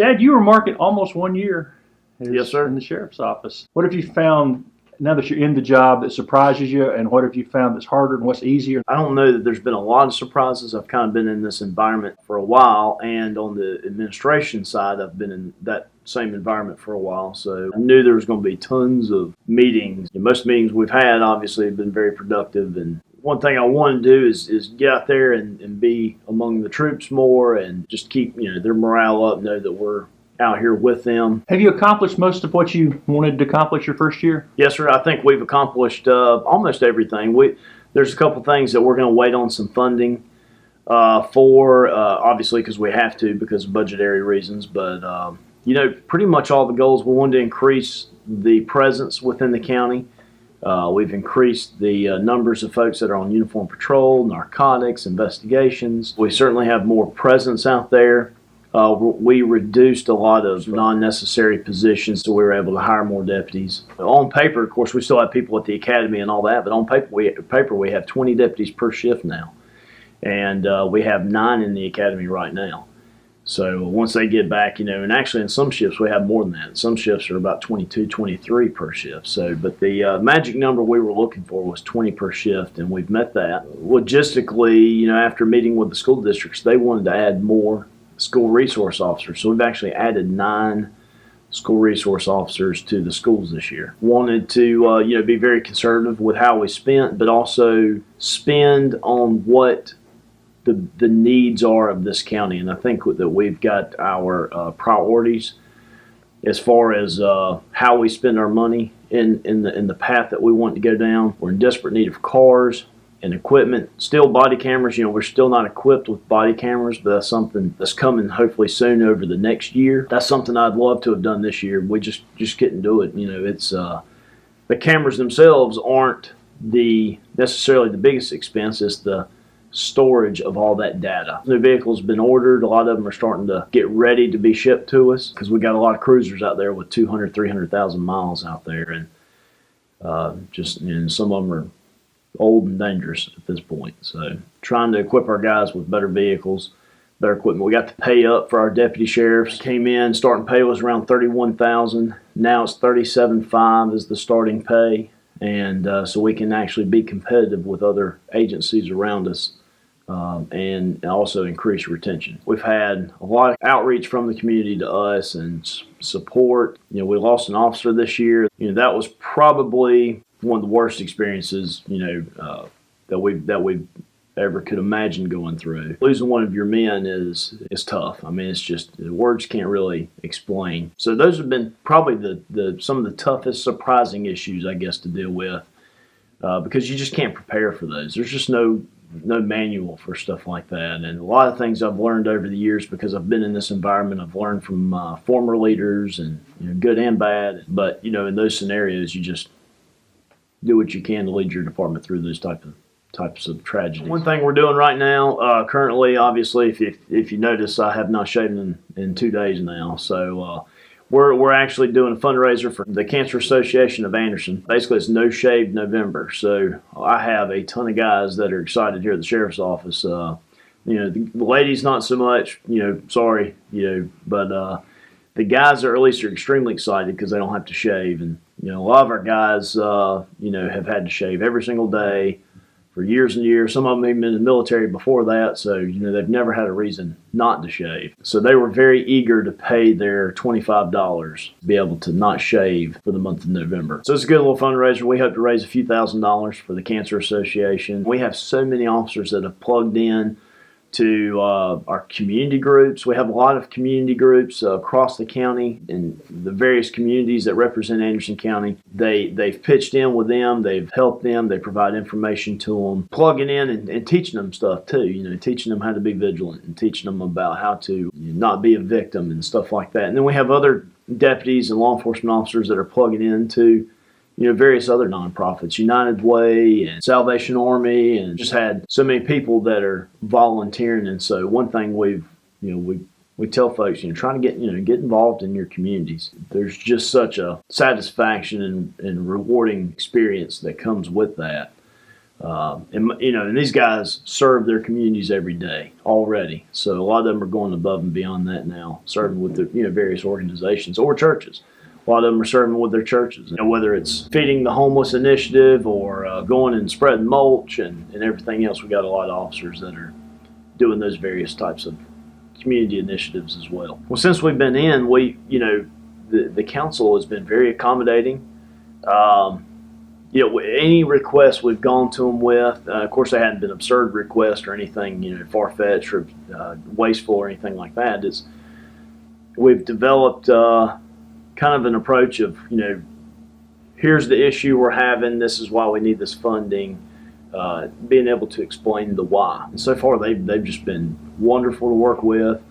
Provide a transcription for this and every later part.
Chad, you were marking almost 1 year. Yes, sir. In the sheriff's office. What have you found now that you're in the job that surprises you, and what have you found that's harder and what's easier? I don't know that there's been a lot of surprises. I've kind of been in this environment for a while, and on the administration side, I've been in that same environment for a while, so I knew there was going to be tons of meetings. And most meetings we've had, obviously, have been very productive, and one thing I want to do is get out there and be among the troops more and just keep their morale up, know that we're out here with them. Have you accomplished most of what you wanted to accomplish your first year? Yes, sir. I think we've accomplished almost everything. There's a couple things that we're going to wait on some funding for, obviously because we have to because of budgetary reasons. But, pretty much all the goals. We wanted to increase the presence within the county. We've increased the numbers of folks that are on uniform patrol, narcotics, investigations. We certainly have more presence out there. We reduced a lot of non-necessary positions, so we were able to hire more deputies. On paper, of course, we still have people at the academy and all that, but on paper we have 20 deputies per shift now, and we have 9 in the academy right now. So once they get back, and actually in some shifts we have more than that. Some shifts are about 22, 23 per shift. So, but the magic number we were looking for was 20 per shift, and we've met that. Logistically, after meeting with the school districts, they wanted to add more school resource officers. So we've actually added 9 school resource officers to the schools this year. Wanted to be very conservative with how we spent, but also spend on what the needs are of this county. And I think that we've got our priorities as far as how we spend our money in the path that we want to go down. We're in desperate need of cars and equipment. Still body cameras, we're still not equipped with body cameras, but that's something that's coming hopefully soon over the next year. That's something I'd love to have done this year. We just couldn't do it. It's the cameras themselves aren't necessarily the biggest expense. It's the storage of all that data. New vehicles have been ordered. A lot of them are starting to get ready to be shipped to us because we got a lot of cruisers out there with 200, 300,000 miles out there, and some of them are old and dangerous at this point. So trying to equip our guys with better vehicles, better equipment. We got the pay up for our deputy sheriffs. Came in, starting pay was around $31,000. Now it's $37,500 is the starting pay, and so we can actually be competitive with other agencies around us. And also increase retention. We've had a lot of outreach from the community to us and support. We lost an officer this year. That was probably one of the worst experiences, that we've ever could imagine going through. Losing one of your men is tough. I mean, it's just words can't really explain. So those have been probably some of the toughest, surprising issues, I guess, to deal with, because you just can't prepare for those. There's just no manual for stuff like that. And a lot of things I've learned over the years because I've been in this environment. I've learned from former leaders, and good and bad. But in those scenarios, you just do what you can to lead your department through those types of tragedies. One thing we're doing right now, currently, obviously, if you notice, I have not shaven in 2 days now. So we're actually doing a fundraiser for the Cancer Association of Anderson. Basically, it's No Shave November. So I have a ton of guys that are excited here at the sheriff's office. The ladies not so much. Sorry. But the guys are extremely excited because they don't have to shave. And a lot of our guys, have had to shave every single day for years and years. Some of them even been in the military before that, so they've never had a reason not to shave. So they were very eager to pay their $25 to be able to not shave for the month of November. So it's a good little fundraiser. We hope to raise a few $1,000s for the Cancer Association. We have so many officers that have plugged in to our community groups. We have a lot of community groups across the county and the various communities that represent Anderson County. They've pitched in with them. They've helped them. They provide information to them, plugging in and teaching them stuff too. Teaching them how to be vigilant and teaching them about how to not be a victim and stuff like that. And then we have other deputies and law enforcement officers that are plugging into various other nonprofits, United Way and Salvation Army, and just had so many people that are volunteering. And so one thing we tell folks, try to get involved in your communities. There's just such a satisfaction and rewarding experience that comes with that. And these guys serve their communities every day already. So a lot of them are going above and beyond that now, serving with the various organizations or churches. A lot of them are serving with their churches, whether it's feeding the homeless initiative or going and spreading mulch and everything else. We got a lot of officers that are doing those various types of community initiatives as well. Well, since we've been in, the council has been very accommodating. Any requests we've gone to them with, of course, they hadn't been absurd requests or anything, far-fetched or wasteful or anything like that. We've developed kind of an approach of, here's the issue we're having. This is why we need this funding. Being able to explain the why. And so far, they've just been wonderful to work with.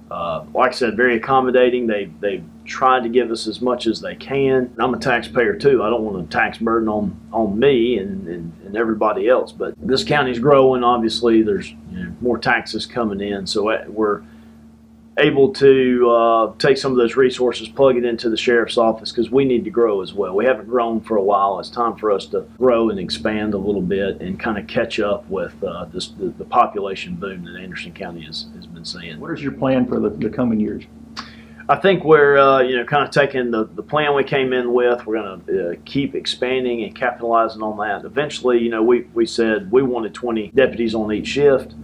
Like I said, very accommodating. They've tried to give us as much as they can. I'm a taxpayer too. I don't want a tax burden on me and everybody else. But this county's growing. Obviously, there's more taxes coming in, so we're able to take some of those resources, plug it into the sheriff's office, because we need to grow as well. We haven't grown for a while. It's time for us to grow and expand a little bit and kind of catch up with the population boom that Anderson County has been seeing. What is your plan for the coming years? I think we're kind of taking the plan we came in with. We're going to keep expanding and capitalizing on that. Eventually, we said we wanted 20 deputies on each shift.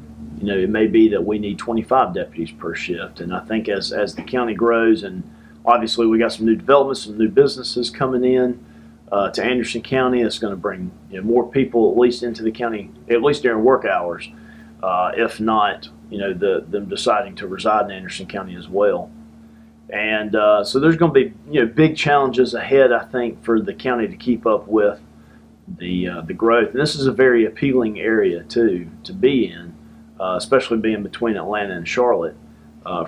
It may be that we need 25 deputies per shift. And I think as the county grows, and obviously we got some new developments, some new businesses coming in to Anderson County, it's going to bring more people at least into the county, at least during work hours, if not, them deciding to reside in Anderson County as well. And so there's going to be big challenges ahead, I think, for the county to keep up with the growth. And this is a very appealing area too to be in. Especially being between Atlanta and Charlotte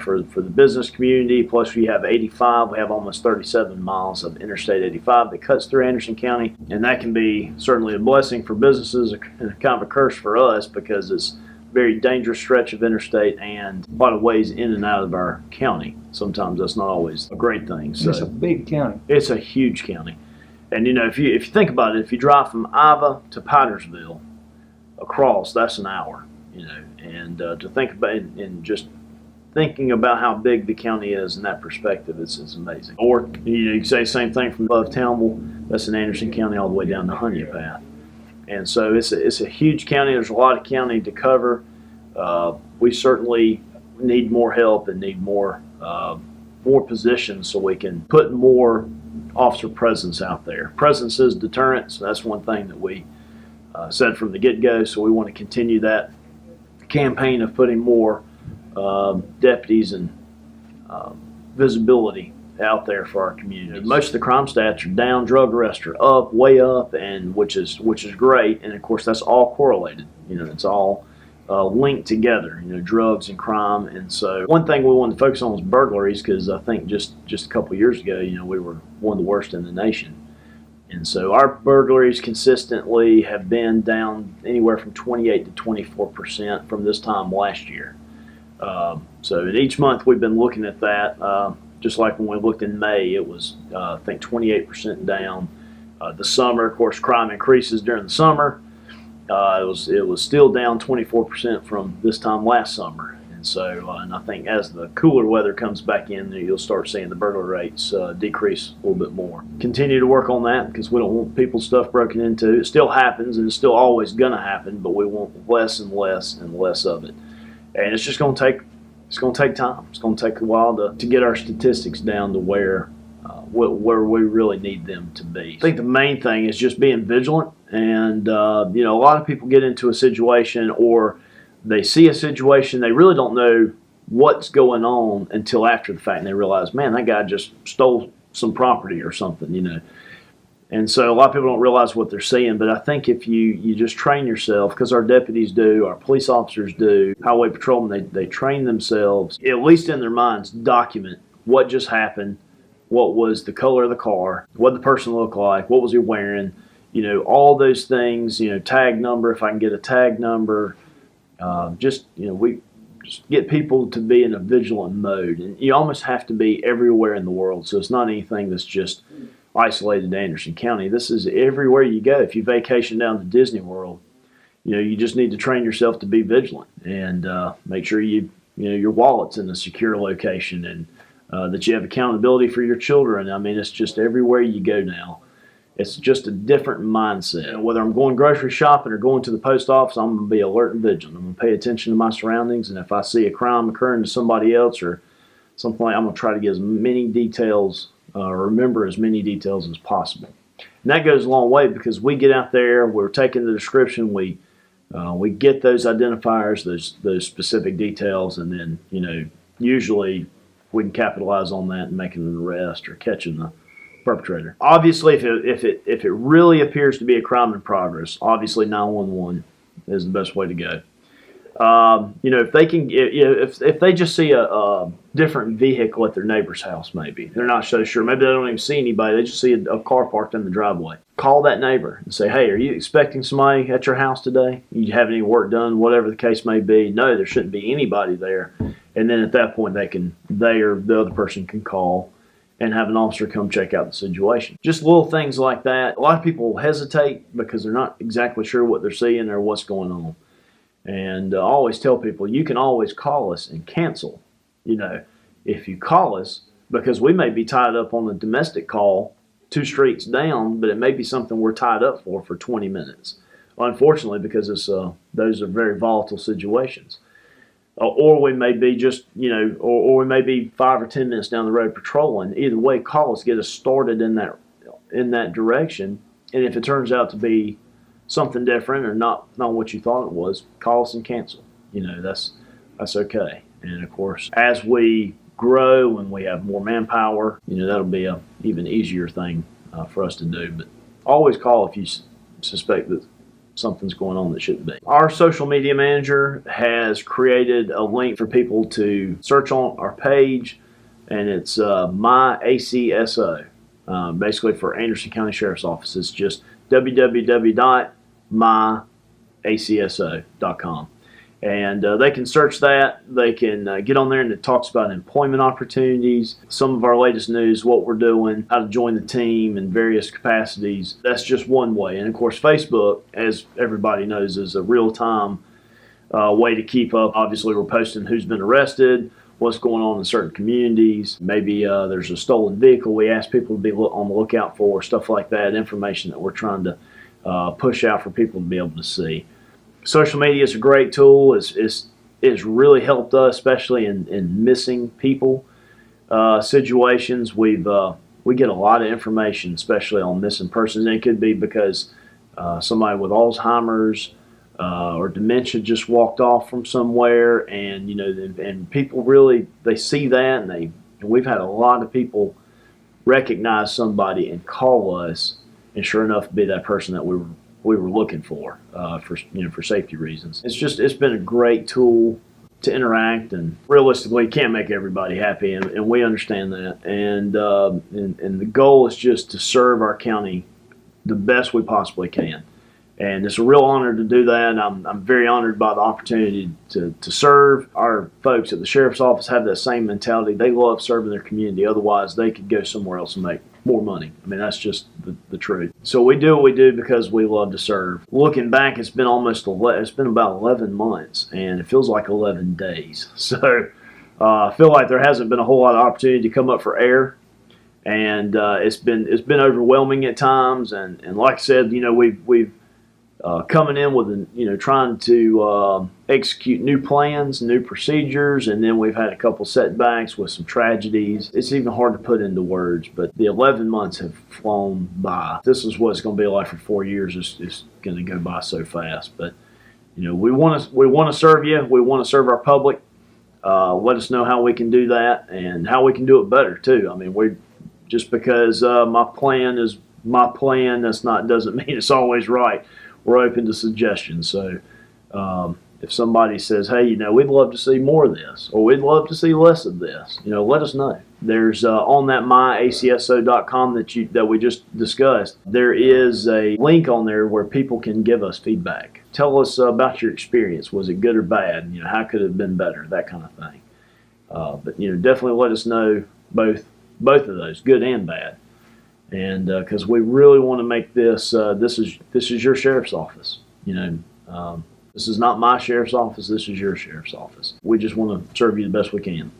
for the business community. Plus we have 85. We have almost 37 miles of Interstate 85 that cuts through Anderson County. And that can be certainly a blessing for businesses and kind of a curse for us, because it's a very dangerous stretch of interstate and a lot of ways in and out of our county. Sometimes that's not always a great thing. So it's a big county. It's a huge county. And if you think about it, if you drive from Iva to Pottersville across, that's an hour. And to think about and just thinking about how big the county is in that perspective, it's amazing. Or you can say the same thing from above Townville. That's in Anderson County all the way down to Hunya Path. And so it's a huge county. There's a lot of county to cover. We certainly need more help and need more positions so we can put more officer presence out there. Presence is deterrence. That's one thing that we said from the get-go. So we want to continue that campaign of putting more deputies and visibility out there for our community. Most of the crime stats are down, drug arrests are up, way up, and which is great. And of course, that's all correlated. It's all linked together. Drugs and crime. And so one thing we wanted to focus on was burglaries, because I think just a couple of years ago, we were one of the worst in the nation. And so our burglaries consistently have been down anywhere from 28 to 24% from this time last year. So in each month we've been looking at that. Just like when we looked in May, it was I think 28% down. The summer, of course, crime increases during the summer. It was still down 24% from this time last summer. So, and I think as the cooler weather comes back in, you'll start seeing the burglary rates decrease a little bit more. Continue to work on that, because we don't want people's stuff broken into. It still happens, and it's still always going to happen, but we want less and less and less of it. And it's just going to take time. It's going to take a while to get our statistics down to where we really need them to be. I think the main thing is just being vigilant. And a lot of people get into a situation, or they see a situation, they really don't know what's going on until after the fact, and they realize, man, that guy just stole some property or something, And so a lot of people don't realize what they're seeing, but I think if you just train yourself, because our deputies do, our police officers do, highway patrolmen, they train themselves, at least in their minds, document what just happened, what was the color of the car, what the person looked like, what was he wearing, all those things, tag number, if I can get a tag number. We just get people to be in a vigilant mode, and you almost have to be everywhere in the world. So it's not anything that's just isolated to Anderson County. This is everywhere you go. If you vacation down to Disney World, you just need to train yourself to be vigilant and make sure your wallet's in a secure location, and that you have accountability for your children. I mean, it's just everywhere you go now. It's just a different mindset. Whether I'm going grocery shopping or going to the post office, I'm going to be alert and vigilant. I'm going to pay attention to my surroundings, and if I see a crime occurring to somebody else or something like, I'm going to try to get as many details, remember as many details as possible. And that goes a long way, because we get out there, we're taking the description, we get those identifiers, those specific details, and then usually we can capitalize on that and making an arrest or catching the perpetrator. Obviously, if it really appears to be a crime in progress, obviously 911 is the best way to go. If they just see a different vehicle at their neighbor's house, maybe they're not so sure, maybe they don't even see anybody, they just see a car parked in the driveway. Call that neighbor and say, hey, are you expecting somebody at your house today? You have any work done, whatever the case may be? No, there shouldn't be anybody there. And then at that point, they or the other person can call and have an officer come check out the situation. Just little things like that. A lot of people hesitate because they're not exactly sure what they're seeing or what's going on. And I always tell people, you can always call us and cancel. If you call us, because we may be tied up on a domestic call 2 streets down, but it may be something we're tied up for 20 minutes. Unfortunately, because those are very volatile situations. Or we may be or we may be 5 or 10 minutes down the road patrolling. Either way, call us, get us started in that direction. And if it turns out to be something different or not what you thought it was, call us and cancel. That's okay. And of course, as we grow and we have more manpower, that'll be a even easier thing for us to do. But always call if you suspect that something's going on that shouldn't be. Our social media manager has created a link for people to search on our page, and it's My ACSO, basically for Anderson County Sheriff's Office. It's just www.myacso.com. And they can search that. They can get on there, and it talks about employment opportunities, some of our latest news, what we're doing, how to join the team in various capacities. That's just one way. And of course, Facebook, as everybody knows, is a real-time way to keep up. Obviously, we're posting who's been arrested, what's going on in certain communities. Maybe there's a stolen vehicle we ask people to be on the lookout for, stuff like that, information that we're trying to push out for people to be able to see. Social media is a great tool. It's really helped us, especially in missing people situations. We get a lot of information, especially on missing persons. And it could be because somebody with Alzheimer's or dementia just walked off from somewhere, and and people really, they see that, and we've had a lot of people recognize somebody and call us, and sure enough, be that person that we were looking for safety reasons. It's been a great tool to interact, and realistically, you can't make everybody happy, and we understand that. And the goal is just to serve our county the best we possibly can. And it's a real honor to do that. I'm very honored by the opportunity to serve. Our folks at the Sheriff's Office have that same mentality. They love serving their community. Otherwise, they could go somewhere else and make more money. I mean, that's just the truth. So we do what we do because we love to serve. Looking back, it's been about 11 months, and it feels like 11 days. So I feel like there hasn't been a whole lot of opportunity to come up for air. And it's been overwhelming at times. And like I said, we've coming in with trying to execute new plans, new procedures, and then we've had a couple setbacks with some tragedies. It's even hard to put into words, but the 11 months have flown by. This is what it's going to be like for 4 years. It's going to go by so fast. But we want to serve you. We want to serve our public. Let us know how we can do that and how we can do it better too. I mean, just because my plan is my plan, doesn't mean it's always right. We're open to suggestions. So if somebody says, hey, we'd love to see more of this, or we'd love to see less of this, let us know. There's on that myacso.com that we just discussed, there is a link on there where people can give us feedback. Tell us about your experience. Was it good or bad? How could it have been better? That kind of thing. But definitely let us know both of those, good and bad. And because we really want to make this is your sheriff's office. This is not my sheriff's office. This is your sheriff's office. We just want to serve you the best we can.